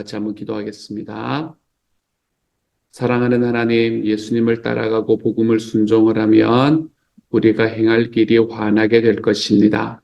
같이 한번 기도하겠습니다. 사랑하는 하나님, 예수님을 따라가고 복음을 순종을 하면 우리가 행할 길이 환하게 될 것입니다.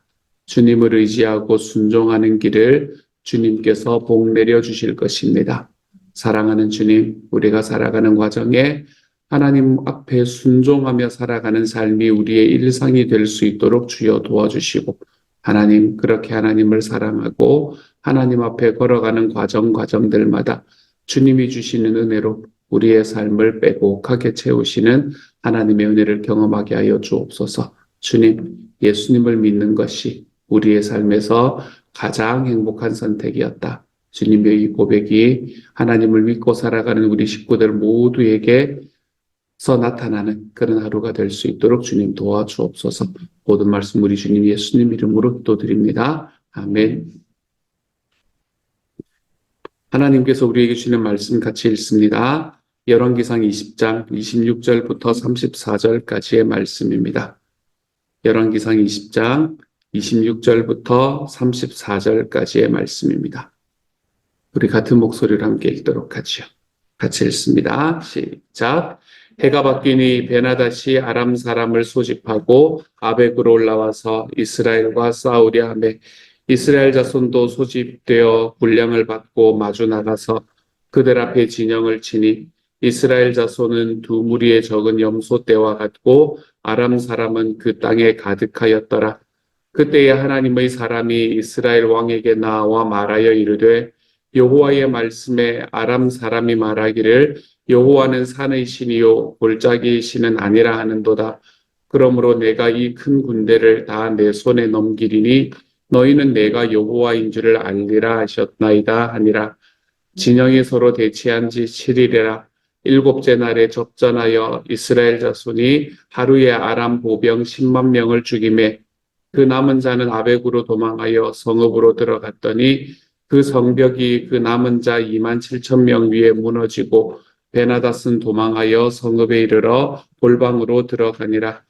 주님을 의지하고 순종하는 길을 주님께서 복 내려 주실 것입니다. 사랑하는 주님, 우리가 살아가는 과정에 하나님 앞에 순종하며 살아가는 삶이 우리의 일상이 될 수 있도록 주여 도와주시고, 하나님, 그렇게 하나님을 사랑하고 하나님 앞에 걸어가는 과정들마다 주님이 주시는 은혜로 우리의 삶을 빼곡하게 채우시는 하나님의 은혜를 경험하게 하여 주옵소서. 주님, 예수님을 믿는 것이 우리의 삶에서 가장 행복한 선택이었다. 주님의 이 고백이 하나님을 믿고 살아가는 우리 식구들 모두에게서 나타나는 그런 하루가 될 수 있도록 주님 도와주옵소서. 모든 말씀 우리 주님 예수님 이름으로 기도드립니다. 아멘. 하나님께서 우리에게 주시는 말씀 같이 읽습니다. 열왕기상 20장 26절부터 34절까지의 말씀입니다. 열왕기상 20장 26절부터 34절까지의 말씀입니다. 우리 같은 목소리로 함께 읽도록 하죠. 같이 읽습니다. 시작. 해가 바뀌니 베나닷이 아람 사람을 소집하고 아벡으로 올라와서 이스라엘과 싸우려 하매 이스라엘 자손도 소집되어 군량을 받고 마주 나가서 그들 앞에 진영을 치니 이스라엘 자손은 두 무리의 적은 염소 떼와 같고 아람 사람은 그 땅에 가득하였더라. 그때에 하나님의 사람이 이스라엘 왕에게 나와 말하여 이르되 여호와의 말씀에 아람 사람이 말하기를 여호와는 산의 신이요 골짜기의 신은 아니라 하는도다. 그러므로 내가 이 큰 군대를 다 내 손에 넘기리니 너희는 내가 여호와인 줄을 알리라 하셨나이다 하니라. 진영이 서로 대치한 지 7일이라. 일곱째 날에 접전하여 이스라엘 자손이 하루에 아람 보병 10만 명을 죽이매 그 남은 자는 아벡으로 도망하여 성읍으로 들어갔더니 그 성벽이 그 남은 자 2만 7천 명 위에 무너지고 베나닷은 도망하여 성읍에 이르러 골방으로 들어가니라.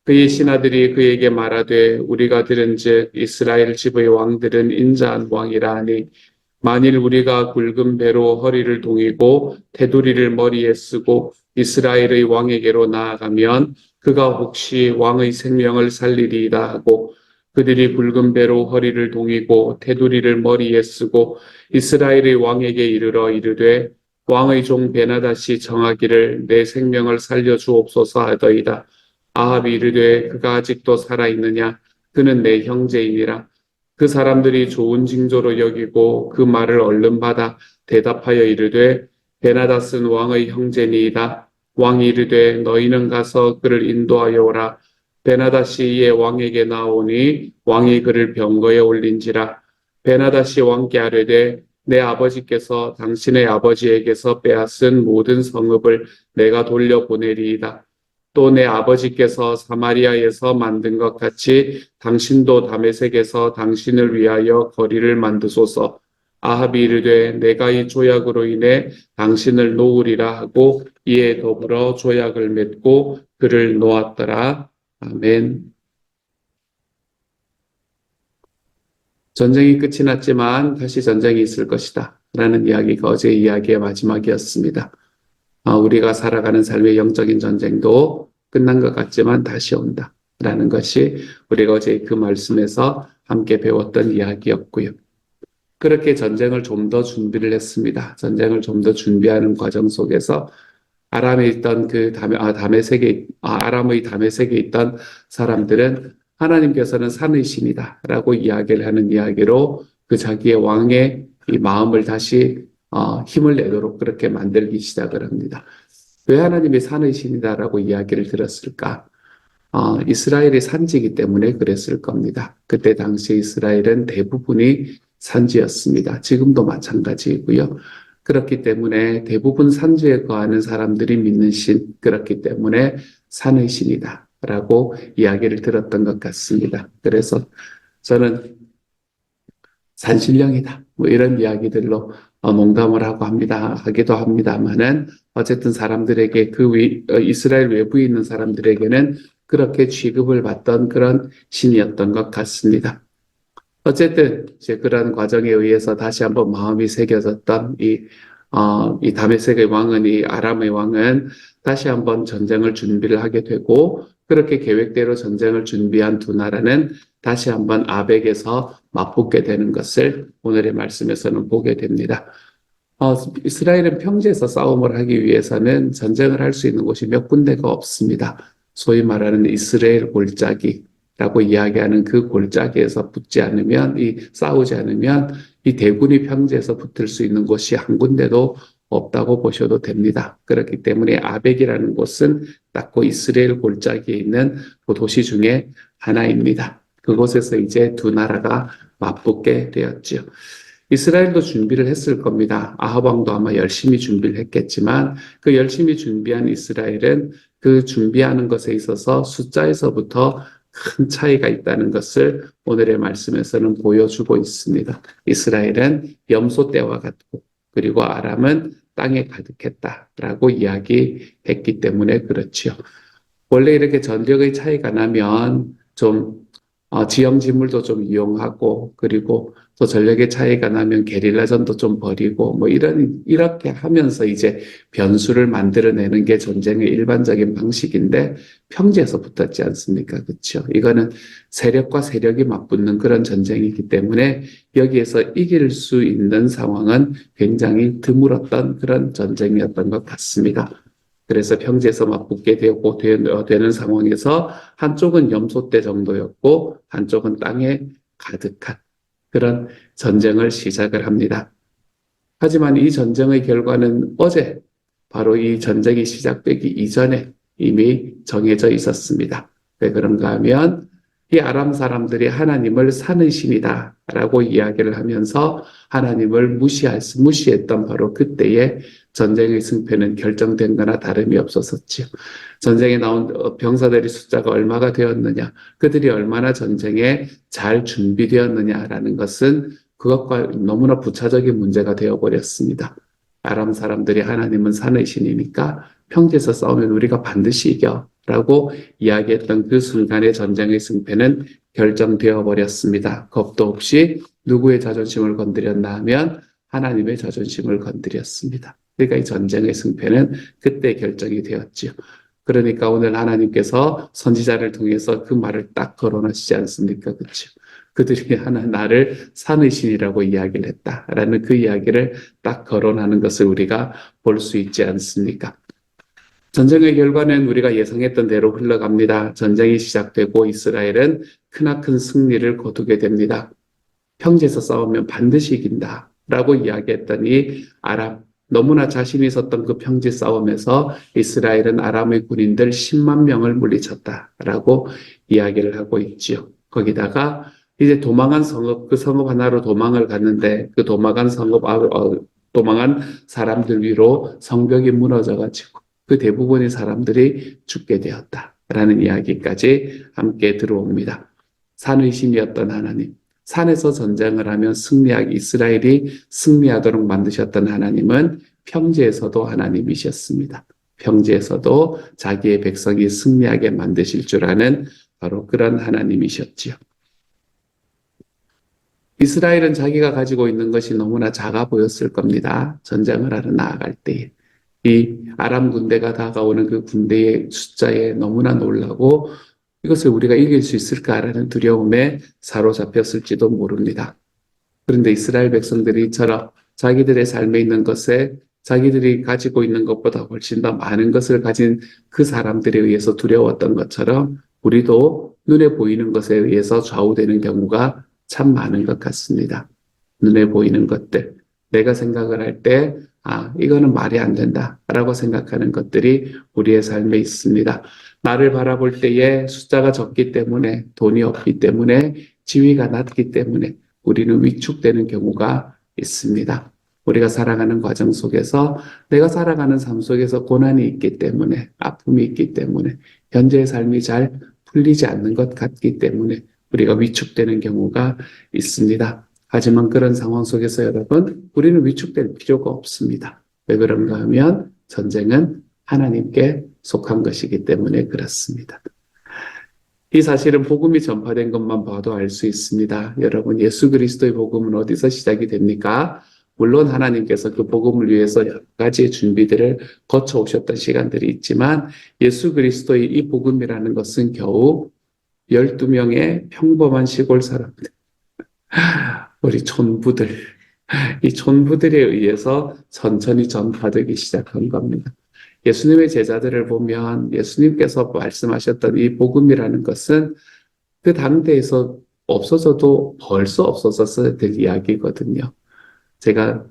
그의 신하들이 그에게 말하되 우리가 들은즉 이스라엘 집의 왕들은 인자한 왕이라 하니 만일 우리가 굵은 배로 허리를 동이고 테두리를 머리에 쓰고 이스라엘의 왕에게로 나아가면 그가 혹시 왕의 생명을 살리리이다 하고 그들이 굵은 배로 허리를 동이고 테두리를 머리에 쓰고 이스라엘의 왕에게 이르러 이르되 왕의 종 베나닷이 정하기를 내 생명을 살려주옵소서 하더이다. 아합이 이르되 그가 아직도 살아있느냐? 그는 내 형제이니라. 그 사람들이 좋은 징조로 여기고 그 말을 얼른 받아 대답하여 이르되 베나닷은 왕의 형제니이다. 왕이 이르되 너희는 가서 그를 인도하여 오라. 베나닷이 이에 왕에게 나오니 왕이 그를 병거에 올린지라. 베나닷이 왕께 아뢰되 내 아버지께서 당신의 아버지에게서 빼앗은 모든 성읍을 내가 돌려보내리이다. 또 내 아버지께서 사마리아에서 만든 것 같이 당신도 다메섹에서 당신을 위하여 거리를 만드소서. 아합이 이르되 내가 이 조약으로 인해 당신을 놓으리라 하고 이에 더불어 조약을 맺고 그를 놓았더라. 아멘. 전쟁이 끝이 났지만 다시 전쟁이 있을 것이다 라는 이야기가 어제 이야기의 마지막이었습니다. 우리가 살아가는 삶의 영적인 전쟁도 끝난 것 같지만 다시 온다 라는 것이 우리가 어제 그 말씀에서 함께 배웠던 이야기였고요. 그렇게 전쟁을 좀 더 준비를 했습니다. 전쟁을 좀 더 준비하는 과정 속에서 아람에 있던 아람의 다메섹에 있던 사람들은 하나님께서는 산의 신이다 라고 이야기를 하는 이야기로 그 자기의 왕의 이 마음을 다시 힘을 내도록 그렇게 만들기 시작을 합니다. 왜 하나님이 산의 신이다라고 이야기를 들었을까? 이스라엘이 산지이기 때문에 그랬을 겁니다. 그때 당시 이스라엘은 대부분이 산지였습니다. 지금도 마찬가지이고요. 그렇기 때문에 대부분 산지에 거하는 사람들이 믿는 신, 그렇기 때문에 산의 신이다라고 이야기를 들었던 것 같습니다. 그래서 저는 산신령이다. 뭐 이런 이야기들로 농담을 하기도 합니다만은 어쨌든 사람들에게 이스라엘 외부에 있는 사람들에게는 그렇게 취급을 받던 그런 신이었던 것 같습니다. 어쨌든 이제 그런 과정에 의해서 다시 한번 마음이 새겨졌던 이 다메섹의 왕은 이 아람의 왕은 다시 한번 전쟁을 준비를 하게 되고 그렇게 계획대로 전쟁을 준비한 두 나라는 다시 한번 아벡에서 맞붙게 되는 것을 오늘의 말씀에서는 보게 됩니다. 이스라엘은 평지에서 싸움을 하기 위해서는 전쟁을 할 수 있는 곳이 몇 군데가 없습니다. 소위 말하는 이스라엘 골짜기라고 이야기하는 그 골짜기에서 붙지 않으면, 싸우지 않으면 이 대군이 평지에서 붙을 수 있는 곳이 한 군데도 없다고 보셔도 됩니다. 그렇기 때문에 아벡이라는 곳은 딱 그 이스라엘 골짜기에 있는 그 도시 중에 하나입니다. 그곳에서 이제 두 나라가 맞붙게 되었지요. 이스라엘도 준비를 했을 겁니다. 아합 왕도 아마 열심히 준비를 했겠지만 그 열심히 준비한 이스라엘은 그 준비하는 것에 있어서 숫자에서부터 큰 차이가 있다는 것을 오늘의 말씀에서는 보여주고 있습니다. 이스라엘은 염소 떼와 같고 그리고 아람은 땅에 가득했다라고 이야기했기 때문에 그렇지요. 원래 이렇게 전력의 차이가 나면 좀 지형지물도 좀 이용하고 그리고 또 전력의 차이가 나면 게릴라전도 좀 벌이고 뭐 이렇게 하면서 이제 변수를 만들어내는 게 전쟁의 일반적인 방식인데 평지에서 붙었지 않습니까? 그렇죠? 이거는 세력과 세력이 맞붙는 그런 전쟁이기 때문에 여기에서 이길 수 있는 상황은 굉장히 드물었던 그런 전쟁이었던 것 같습니다. 그래서 평지에서 맞붙게 되는 상황에서 한쪽은 염소떼 정도였고 한쪽은 땅에 가득한 그런 전쟁을 시작을 합니다. 하지만 이 전쟁의 결과는 어제 바로 이 전쟁이 시작되기 이전에 이미 정해져 있었습니다. 왜 그런가 하면 이 아람 사람들이 하나님을 사는 신이다 라고 이야기를 하면서 하나님을 무시했던 바로 그때의 전쟁의 승패는 결정된 거나 다름이 없었었지요. 전쟁에 나온 병사들의 숫자가 얼마가 되었느냐, 그들이 얼마나 전쟁에 잘 준비되었느냐라는 것은 그것과 너무나 부차적인 문제가 되어버렸습니다. 아람 사람들이 하나님은 산의 신이니까 평지에서 싸우면 우리가 반드시 이겨 라고 이야기했던 그 순간의 전쟁의 승패는 결정되어 버렸습니다. 겁도 없이 누구의 자존심을 건드렸나 하면 하나님의 자존심을 건드렸습니다. 그러니까 이 전쟁의 승패는 그때 결정이 되었지요. 그러니까 오늘 하나님께서 선지자를 통해서 그 말을 딱 거론하시지 않습니까? 그렇죠? 그들이 나를 산의 신이라고 이야기를 했다라는 그 이야기를 딱 거론하는 것을 우리가 볼 수 있지 않습니까? 전쟁의 결과는 우리가 예상했던 대로 흘러갑니다. 전쟁이 시작되고 이스라엘은 크나큰 승리를 거두게 됩니다. 평지에서 싸우면 반드시 이긴다 라고 이야기했더니 아람, 너무나 자신이 있었던 그 평지 싸움에서 이스라엘은 아람의 군인들 10만 명을 물리쳤다라고 이야기를 하고 있지요. 거기다가 이제 도망한 성읍, 그 성읍 하나로 도망을 갔는데 그 도망한 사람들 위로 성벽이 무너져가지고 그 대부분의 사람들이 죽게 되었다라는 이야기까지 함께 들어옵니다. 산의 신이었던 하나님, 산에서 전쟁을 하면 이스라엘이 승리하도록 만드셨던 하나님은 평지에서도 하나님이셨습니다. 평지에서도 자기의 백성이 승리하게 만드실 줄 아는 바로 그런 하나님이셨지요. 이스라엘은 자기가 가지고 있는 것이 너무나 작아 보였을 겁니다. 전쟁을 하러 나아갈 때에. 이 아람 군대가 다가오는 그 군대의 숫자에 너무나 놀라고 이것을 우리가 이길 수 있을까라는 두려움에 사로잡혔을지도 모릅니다. 그런데 이스라엘 백성들이 이처럼 자기들의 삶에 있는 것에 자기들이 가지고 있는 것보다 훨씬 더 많은 것을 가진 그 사람들에 의해서 두려웠던 것처럼 우리도 눈에 보이는 것에 의해서 좌우되는 경우가 참 많은 것 같습니다. 눈에 보이는 것들, 내가 생각을 할 때, 이거는 말이 안 된다라고 생각하는 것들이 우리의 삶에 있습니다. 나를 바라볼 때에 숫자가 적기 때문에, 돈이 없기 때문에, 지위가 낮기 때문에 우리는 위축되는 경우가 있습니다. 우리가 살아가는 과정 속에서 내가 살아가는 삶 속에서 고난이 있기 때문에, 아픔이 있기 때문에, 현재의 삶이 잘 풀리지 않는 것 같기 때문에 우리가 위축되는 경우가 있습니다. 하지만 그런 상황 속에서 여러분, 우리는 위축될 필요가 없습니다. 왜 그런가 하면 전쟁은 하나님께 속한 것이기 때문에 그렇습니다. 이 사실은 복음이 전파된 것만 봐도 알 수 있습니다. 여러분, 예수 그리스도의 복음은 어디서 시작이 됩니까? 물론 하나님께서 그 복음을 위해서 여러 가지의 준비들을 거쳐오셨던 시간들이 있지만 예수 그리스도의 이 복음이라는 것은 겨우 12명의 평범한 시골 사람들, 우리 촌부들, 이 촌부들에 의해서 천천히 전파되기 시작한 겁니다. 예수님의 제자들을 보면 예수님께서 말씀하셨던 이 복음이라는 것은 그 당대에서 없어져도 벌써 없어졌어야 될 이야기거든요. 제가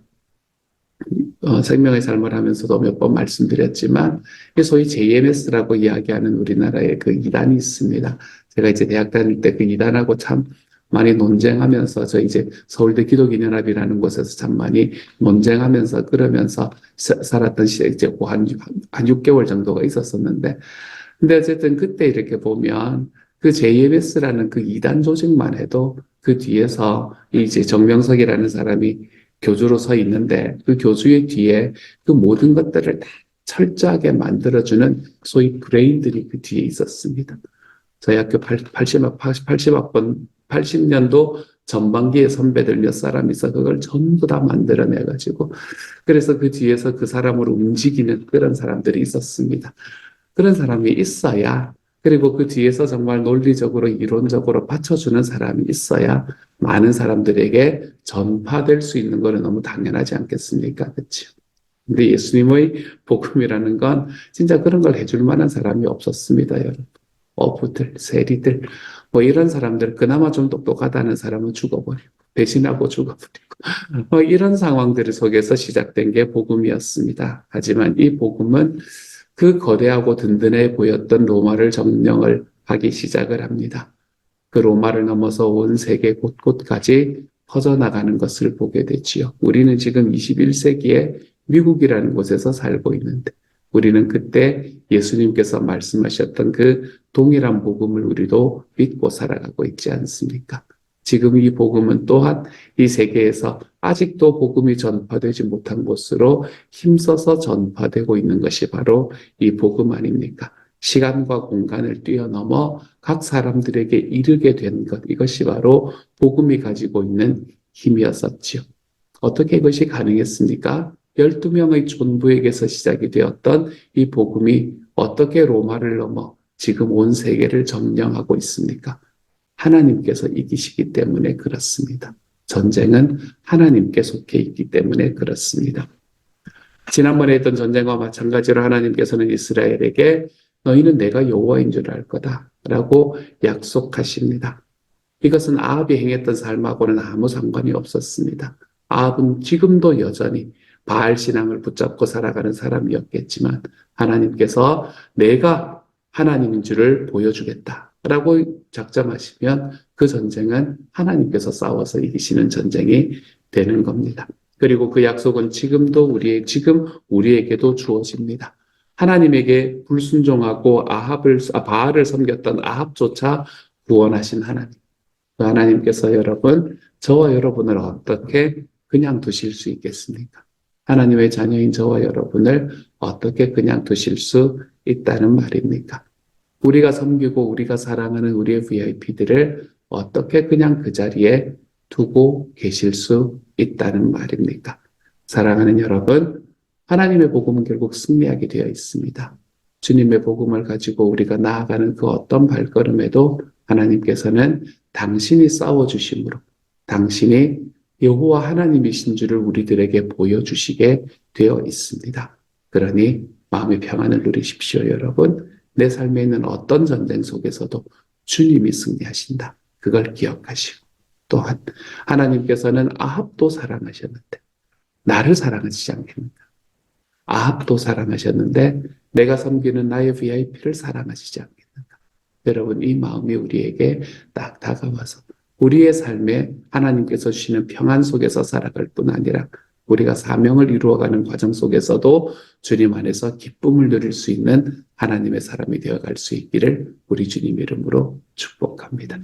생명의 삶을 하면서도 몇 번 말씀드렸지만 소위 JMS라고 이야기하는 우리나라의 그 이단이 있습니다. 제가 이제 대학 다닐 때 그 이단하고 참 많이 논쟁하면서 저 이제 서울대 기독인연합이라는 곳에서 참 많이 논쟁하면서 그러면서 살았던 시대 이제 한 6개월 정도가 있었었는데 근데 어쨌든 그때 이렇게 보면 그 JMS라는 그 이단 조직만 해도 그 뒤에서 이제 정명석이라는 사람이 교주로 서 있는데 그 교주의 뒤에 그 모든 것들을 다 철저하게 만들어주는 소위 브레인들이 그 뒤에 있었습니다. 저희 학교 80년도 전반기에 선배들 몇 사람 있어 그걸 전부 다 만들어내가지고 그래서 그 뒤에서 그 사람을 움직이는 그런 사람들이 있었습니다. 그런 사람이 있어야 그리고 그 뒤에서 정말 논리적으로 이론적으로 받쳐주는 사람이 있어야 많은 사람들에게 전파될 수 있는 거는 너무 당연하지 않겠습니까? 그렇죠? 근데 예수님의 복음이라는 건 진짜 그런 걸 해줄 만한 사람이 없었습니다, 여러분. 어부들, 세리들, 뭐 이런 사람들, 그나마 좀 똑똑하다는 사람은 죽어버리고, 배신하고 죽어버리고, 뭐 이런 상황들 속에서 시작된 게 복음이었습니다. 하지만 이 복음은 그 거대하고 든든해 보였던 로마를 점령을 하기 시작을 합니다. 그 로마를 넘어서 온 세계 곳곳까지 퍼져나가는 것을 보게 되지요. 우리는 지금 21세기에 미국이라는 곳에서 살고 있는데 우리는 그때 예수님께서 말씀하셨던 그 동일한 복음을 우리도 믿고 살아가고 있지 않습니까? 지금 이 복음은 또한 이 세계에서 아직도 복음이 전파되지 못한 곳으로 힘써서 전파되고 있는 것이 바로 이 복음 아닙니까? 시간과 공간을 뛰어넘어 각 사람들에게 이르게 된 것, 이것이 바로 복음이 가지고 있는 힘이었었지요. 어떻게 이것이 가능했습니까? 12명의 촌부에게서 시작이 되었던 이 복음이 어떻게 로마를 넘어 지금 온 세계를 점령하고 있습니까? 하나님께서 이기시기 때문에 그렇습니다. 전쟁은 하나님께 속해 있기 때문에 그렇습니다. 지난번에 했던 전쟁과 마찬가지로 하나님께서는 이스라엘에게 너희는 내가 여호와인 줄 알 거다라고 약속하십니다. 이것은 아합이 행했던 삶하고는 아무 상관이 없었습니다. 아합은 지금도 여전히 바알 신앙을 붙잡고 살아가는 사람이었겠지만 하나님께서 내가 하나님인 줄을 보여주겠다라고 작정하시면 그 전쟁은 하나님께서 싸워서 이기시는 전쟁이 되는 겁니다. 그리고 그 약속은 지금 우리에게도 주어집니다. 하나님에게 불순종하고 바알을 섬겼던 아합조차 구원하신 하나님. 그 하나님께서 저와 여러분을 어떻게 그냥 두실 수 있겠습니까? 하나님의 자녀인 저와 여러분을 어떻게 그냥 두실 수 있다는 말입니까? 우리가 섬기고 우리가 사랑하는 우리의 VIP들을 어떻게 그냥 그 자리에 두고 계실 수 있다는 말입니까? 사랑하는 여러분, 하나님의 복음은 결국 승리하게 되어 있습니다. 주님의 복음을 가지고 우리가 나아가는 그 어떤 발걸음에도 하나님께서는 당신이 싸워주심으로 당신이 여호와 하나님이신 줄을 우리들에게 보여주시게 되어 있습니다. 그러니 마음의 평안을 누리십시오, 여러분. 내 삶에 있는 어떤 전쟁 속에서도 주님이 승리하신다. 그걸 기억하시고 또한 하나님께서는 아합도 사랑하셨는데 나를 사랑하시지 않겠는가? 아합도 사랑하셨는데 내가 섬기는 나의 VIP를 사랑하시지 않겠는가? 여러분 이 마음이 우리에게 딱 다가와서 우리의 삶에 하나님께서 주시는 평안 속에서 살아갈 뿐 아니라 우리가 사명을 이루어가는 과정 속에서도 주님 안에서 기쁨을 누릴 수 있는 하나님의 사람이 되어갈 수 있기를 우리 주님 이름으로 축복합니다.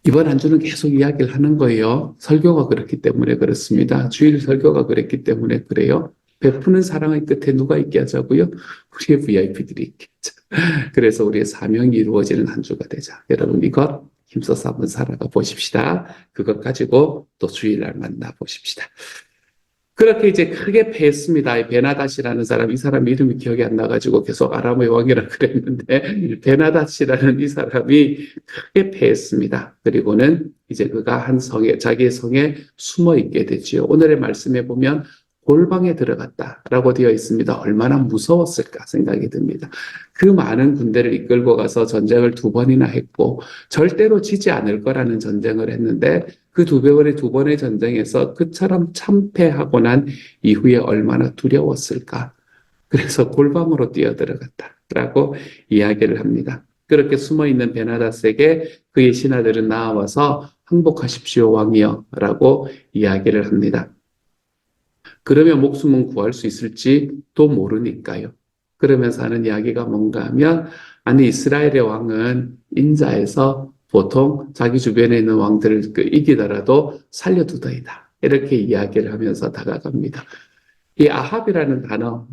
이번 한 주는 계속 이야기를 하는 거예요. 설교가 그렇기 때문에 그렇습니다. 주일 설교가 그랬기 때문에 그래요. 베푸는 사랑의 끝에 누가 있게 하자고요? 우리의 VIP들이 있게 하자. 그래서 우리의 사명이 이루어지는 한 주가 되자. 여러분 이것 힘써서 한번 살아가 보십시다. 그것 가지고 또 주일날 만나 보십시다. 그렇게 이제 크게 패했습니다. 이 베나닷이라는 사람, 이 사람 이름이 기억이 안 나가지고 계속 아람의 왕이라 그랬는데, 베나닷이라는 이 사람이 크게 패했습니다. 그리고는 이제 그가 한 성에, 자기의 성에 숨어 있게 되지요. 오늘의 말씀에 보면 골방에 들어갔다라고 되어 있습니다. 얼마나 무서웠을까 생각이 듭니다. 그 많은 군대를 이끌고 가서 전쟁을 2번이나 했고, 절대로 지지 않을 거라는 전쟁을 했는데, 그 두 번의 전쟁에서 그처럼 참패하고 난 이후에 얼마나 두려웠을까. 그래서 골방으로 뛰어들어갔다라고 이야기를 합니다. 그렇게 숨어있는 베나닷에게 그의 신하들은 나와서 항복하십시오 왕이여 라고 이야기를 합니다. 그러면 목숨은 구할 수 있을지도 모르니까요. 그러면서 하는 이야기가 뭔가 하면, 아니 이스라엘의 왕은 인자에서 보통 자기 주변에 있는 왕들을 이기더라도 살려두더이다. 이렇게 이야기를 하면서 다가갑니다. 이 아합이라는 단어,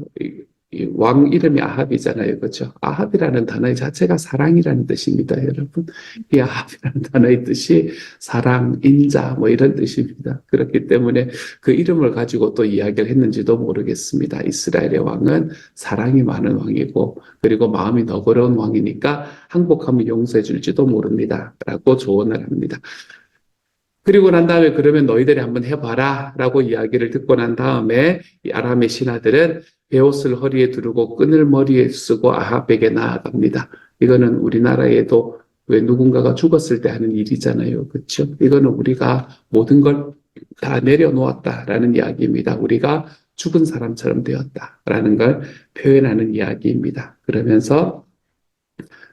이왕 이름이 아합이잖아요. 그렇죠? 아합이라는 단어 자체가 사랑이라는 뜻입니다, 여러분. 이 아합이라는 단어의 뜻이 사랑, 인자, 뭐 이런 뜻입니다. 그렇기 때문에 그 이름을 가지고 또 이야기를 했는지도 모르겠습니다. 이스라엘의 왕은 사랑이 많은 왕이고, 그리고 마음이 너그러운 왕이니까 항복하면 용서해 줄지도 모릅니다. 라고 조언을 합니다. 그리고 난 다음에 그러면 너희들이 한번 해봐라 라고 이야기를 듣고 난 다음에 이 아람의 신하들은 베옷을 허리에 두르고 끈을 머리에 쓰고 아합에게 나아갑니다. 이거는 우리나라에도 왜 누군가가 죽었을 때 하는 일이잖아요. 그렇죠? 이거는 우리가 모든 걸 다 내려놓았다라는 이야기입니다. 우리가 죽은 사람처럼 되었다라는 걸 표현하는 이야기입니다. 그러면서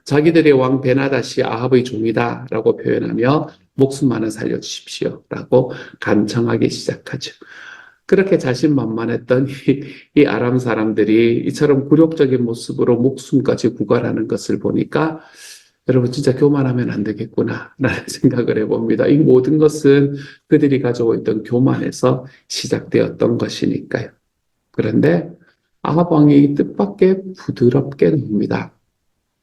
자기들의 왕 베나닷이 아합의 종이다라고 표현하며 목숨 하나 살려주십시오라고 간청하기 시작하죠. 그렇게 자신만만했던 이 아람 사람들이 이처럼 굴욕적인 모습으로 목숨까지 구걸하는 것을 보니까 여러분 진짜 교만하면 안 되겠구나라는 생각을 해봅니다. 이 모든 것은 그들이 가지고 있던 교만에서 시작되었던 것이니까요. 그런데 아합 왕이 뜻밖의 부드럽게 놉니다.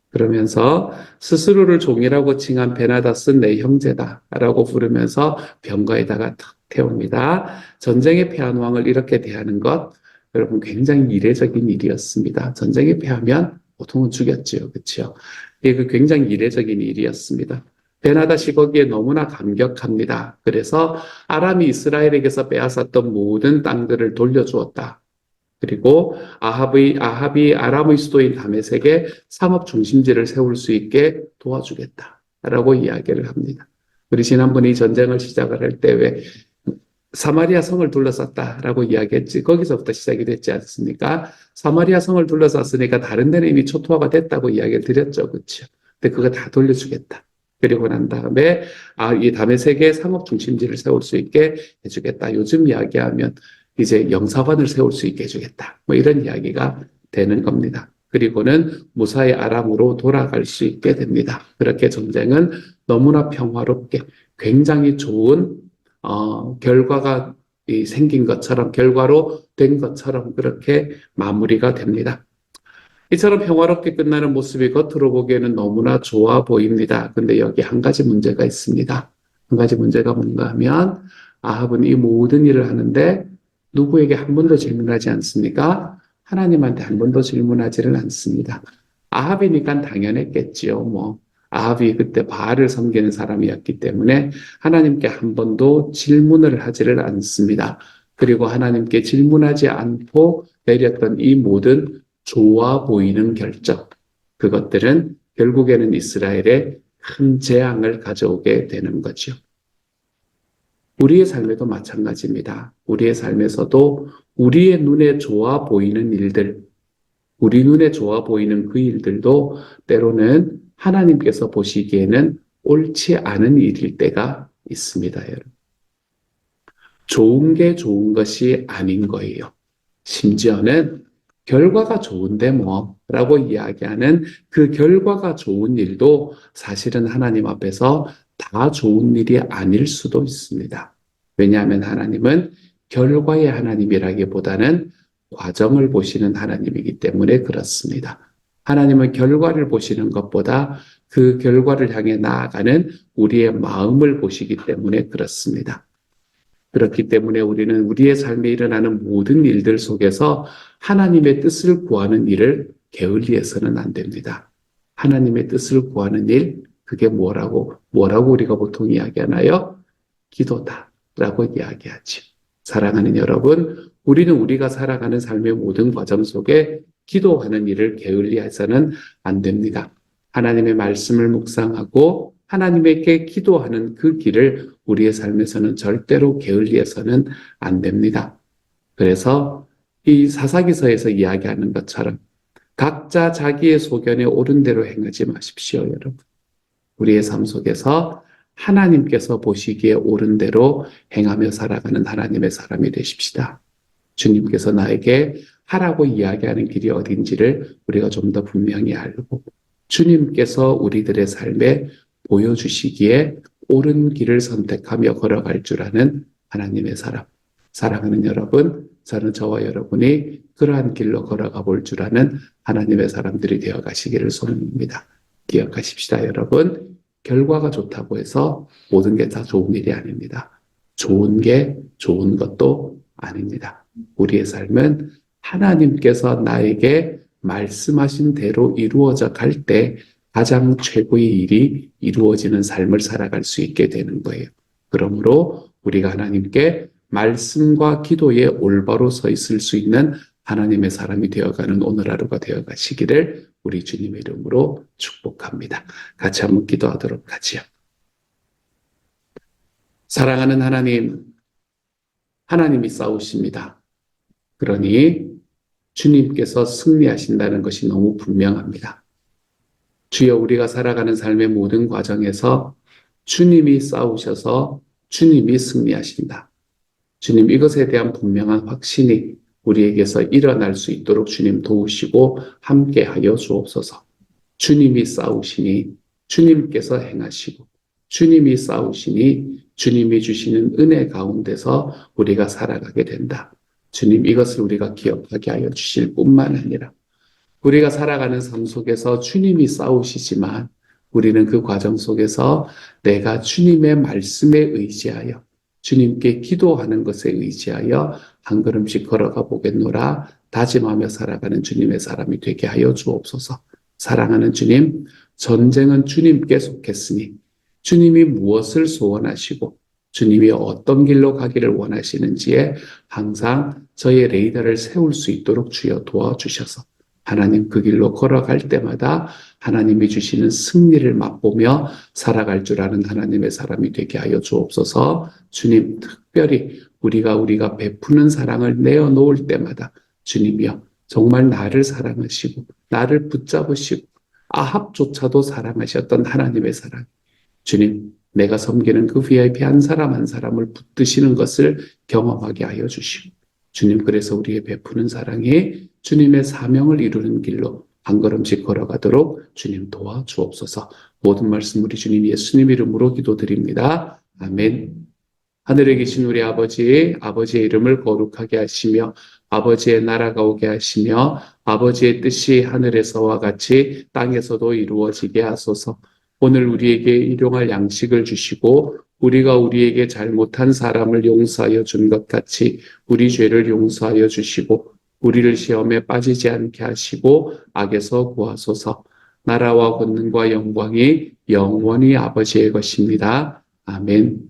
그러면서 스스로를 종이라고 칭한 베나닷은 내 형제다라고 부르면서 병거에다가 탁 태웁니다. 전쟁에 패한 왕을 이렇게 대하는 것, 여러분 굉장히 이례적인 일이었습니다. 전쟁에 패하면 보통은 죽였지요, 그렇죠? 이게 굉장히 이례적인 일이었습니다. 베나닷이 거기에 너무나 감격합니다. 그래서 아람이 이스라엘에게서 빼앗았던 모든 땅들을 돌려주었다. 그리고 아합이 아람의 수도인 다메섹에 상업 중심지를 세울 수 있게 도와주겠다라고 이야기를 합니다. 우리 지난번에 이 전쟁을 시작을 할 때 왜 사마리아 성을 둘러쌌다라고 이야기했지. 거기서부터 시작이 됐지 않습니까? 사마리아 성을 둘러쌌으니까 다른 데는 이미 초토화가 됐다고 이야기를 드렸죠. 그렇죠? 근데 그거 다 돌려주겠다. 그리고 난 다음에 이 다메섹에 상업 중심지를 세울 수 있게 해주겠다. 요즘 이야기하면 이제 영사관을 세울 수 있게 해주겠다. 뭐 이런 이야기가 되는 겁니다. 그리고는 무사히 아람으로 돌아갈 수 있게 됩니다. 그렇게 전쟁은 너무나 평화롭게 굉장히 좋은 결과가 생긴 것처럼 결과로 된 것처럼 그렇게 마무리가 됩니다. 이처럼 평화롭게 끝나는 모습이 겉으로 보기에는 너무나 좋아 보입니다. 근데 여기 한 가지 문제가 있습니다. 한 가지 문제가 뭔가 하면 아합은 이 모든 일을 하는데 누구에게 한 번도 질문하지 않습니까? 하나님한테 한 번도 질문하지를 않습니다. 아합이니까 당연했겠지요. 뭐 아합이 그때 바알을 섬기는 사람이었기 때문에 하나님께 한 번도 질문을 하지를 않습니다. 그리고 하나님께 질문하지 않고 내렸던 이 모든 좋아 보이는 결정, 그것들은 결국에는 이스라엘에 큰 재앙을 가져오게 되는 거죠. 우리의 삶에도 마찬가지입니다. 우리의 삶에서도 우리의 눈에 좋아 보이는 일들, 우리 눈에 좋아 보이는 그 일들도 때로는 하나님께서 보시기에는 옳지 않은 일일 때가 있습니다, 여러분. 좋은 게 좋은 것이 아닌 거예요. 심지어는 결과가 좋은데 뭐 라고 이야기하는 그 결과가 좋은 일도 사실은 하나님 앞에서 다 좋은 일이 아닐 수도 있습니다. 왜냐하면 하나님은 결과의 하나님이라기보다는 과정을 보시는 하나님이기 때문에 그렇습니다. 하나님은 결과를 보시는 것보다 그 결과를 향해 나아가는 우리의 마음을 보시기 때문에 그렇습니다. 그렇기 때문에 우리는 우리의 삶에 일어나는 모든 일들 속에서 하나님의 뜻을 구하는 일을 게을리해서는 안 됩니다. 하나님의 뜻을 구하는 일, 그게 뭐라고 우리가 보통 이야기하나요? 기도다라고 이야기하죠. 사랑하는 여러분, 우리는 우리가 살아가는 삶의 모든 과정 속에 기도하는 일을 게을리해서는 안 됩니다. 하나님의 말씀을 묵상하고 하나님에게 기도하는 그 길을 우리의 삶에서는 절대로 게을리해서는 안 됩니다. 그래서 이 사사기서에서 이야기하는 것처럼 각자 자기의 소견에 옳은 대로 행하지 마십시오, 여러분. 우리의 삶 속에서 하나님께서 보시기에 옳은 대로 행하며 살아가는 하나님의 사람이 되십시다. 주님께서 나에게 하라고 이야기하는 길이 어딘지를 우리가 좀 더 분명히 알고 주님께서 우리들의 삶에 보여주시기에 옳은 길을 선택하며 걸어갈 줄 아는 하나님의 사람. 사랑하는 여러분, 저는 저와 여러분이 그러한 길로 걸어가 볼 줄 아는 하나님의 사람들이 되어 가시기를 소원합니다. 기억하십시다, 여러분. 결과가 좋다고 해서 모든 게 다 좋은 일이 아닙니다. 좋은 게 좋은 것도 아닙니다. 우리의 삶은 하나님께서 나에게 말씀하신 대로 이루어져 갈 때 가장 최고의 일이 이루어지는 삶을 살아갈 수 있게 되는 거예요. 그러므로 우리가 하나님께 말씀과 기도에 올바로 서 있을 수 있는 하나님의 사람이 되어가는 오늘 하루가 되어가시기를 우리 주님의 이름으로 축복합니다. 같이 한번 기도하도록 하지요. 사랑하는 하나님, 하나님이 싸우십니다. 그러니 주님께서 승리하신다는 것이 너무 분명합니다. 주여, 우리가 살아가는 삶의 모든 과정에서 주님이 싸우셔서 주님이 승리하신다. 주님, 이것에 대한 분명한 확신이 우리에게서 일어날 수 있도록 주님 도우시고 함께하여 주옵소서. 주님이 싸우시니 주님께서 행하시고, 주님이 싸우시니 주님이 주시는 은혜 가운데서 우리가 살아가게 된다. 주님, 이것을 우리가 기억하게 하여 주실 뿐만 아니라 우리가 살아가는 삶 속에서 주님이 싸우시지만 우리는 그 과정 속에서 내가 주님의 말씀에 의지하여 주님께 기도하는 것에 의지하여 한 걸음씩 걸어가 보겠노라 다짐하며 살아가는 주님의 사람이 되게 하여 주옵소서. 사랑하는 주님, 전쟁은 주님께 속했으니 주님이 무엇을 소원하시고 주님이 어떤 길로 가기를 원하시는지에 항상 저의 레이더를 세울 수 있도록 주여 도와주셔서 하나님 그 길로 걸어갈 때마다 하나님이 주시는 승리를 맛보며 살아갈 줄 아는 하나님의 사람이 되게 하여 주옵소서. 주님, 특별히 우리가 베푸는 사랑을 내어놓을 때마다 주님이여 정말 나를 사랑하시고 나를 붙잡으시고 아합조차도 사랑하셨던 하나님의 사랑, 주님, 내가 섬기는 그 VIP 한 사람 한 사람을 붙드시는 것을 경험하게 하여 주시고 주님, 그래서 우리의 베푸는 사랑이 주님의 사명을 이루는 길로 한 걸음씩 걸어가도록 주님 도와주옵소서. 모든 말씀 우리 주님 예수님 이름으로 기도드립니다. 아멘. 하늘에 계신 우리 아버지, 아버지의 이름을 거룩하게 하시며 아버지의 나라가 오게 하시며 아버지의 뜻이 하늘에서와 같이 땅에서도 이루어지게 하소서. 오늘 우리에게 일용할 양식을 주시고 우리가 우리에게 잘못한 사람을 용서하여 준 것 같이 우리 죄를 용서하여 주시고 우리를 시험에 빠지지 않게 하시고 악에서 구하소서. 나라와 권능과 영광이 영원히 아버지의 것입니다. 아멘.